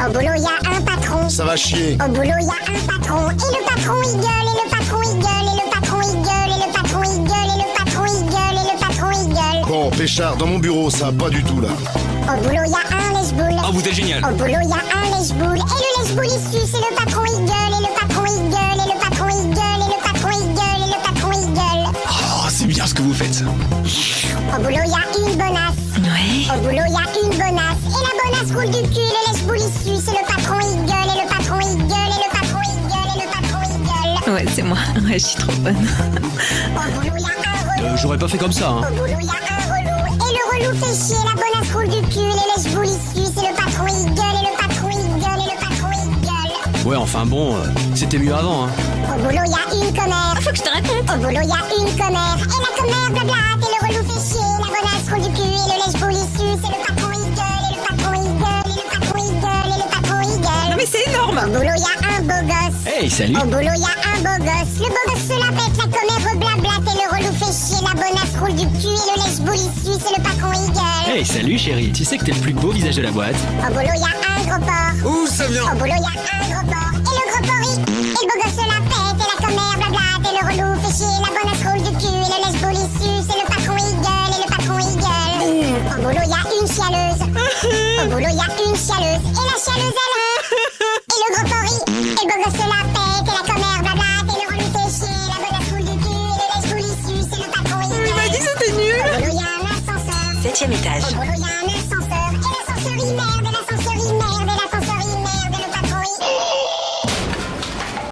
Au boulot, y a un patron. Ça va chier. Au boulot, y a un patron. Et le patron, il gueule. Et le patron, il gueule. Et le patron, il gueule. Et le patron, il gueule. Et le patron, il gueule. Et le patron, il gueule. Bon, Péchard, dans mon bureau, ça va pas du tout là. Au boulot, y a un lèche-boule. Ah, vous êtes génial. Au boulot, y a un lèche-boule. Et le lèche-boule, il suce. Et le patron, il gueule. Et le patron, il gueule. Et le patron, il gueule. Et le patron, il gueule. Et le patron, il gueule. Oh, c'est bien ce que vous faites. Au boulot, y a une bonasse. Ouais. Au boulot, y a une bonasse. Et la bonasse roule du cul. Et le lèche-boule, il suce. Et le patron, il gueule. Et le patron, il gueule. Et le patron, il gueule. Et le patron, il gueule. Ouais, c'est moi. Ouais, je suis trop bonne. Au boulot, y a un relou. J'aurais pas fait comme ça, hein. Au boulot, y a un relou. Et le relou fait chier. La bonasse roule du cul. Et le lèche-boule, il suce. Et le patron, il gueule. Et le patron, il gueule. Et le patron, il gueule. Ouais, enfin bon, c'était mieux avant, hein. Au boulot, y a une commère. Faut que je te raconte. Au boulot, y a une commère. Et la commère blablate. Et le relou fait chier. La bonasse roule du cul. Et le lèche-boule, il suce. Et le patron, il gueule. Et le patron, il gueule. Et le patron, il gueule. Et le patron, il gueule. Non mais c'est énorme. Au boulot, y a un beau gosse. Hey, salut. Au boulot, y a un beau gosse. Le beau gosse se la pète, la commère reblablate. Et le relou fait chier. La bonasse roule du cul. Et le lèche-boule, il suce. Et le patron, il gueule. Hey, salut chérie. Tu sais que t'es le plus beau visage de la boîte. Au boulot, y a un gros porc. Ouh, ça vient. Au boulot, y a un gros porc. Et le gros porc, il... Et le beau gosse se la pète. Et la commère blablate. Et le relou fait chier. La bonasse roule du cul. Et le lèche-boule, il suce. Et le patron, il gueule. Et le patron, il gueule. Au boulot, y a une chialeuse. Au boulot, y a une chialeuse. Et la chialeuse, elle... Et le gros porc, il... Et le beau gosse se la pète. Et la commère blablate. Et le relou fait chier. La bonasse roule du cul. Et le lèche-boule, il suce. Et le patron, il gueule. Il m'a dit c'était nul. Au boulot, y a un ascenseur. 7e étage. Au boulot, y a un ascenseur.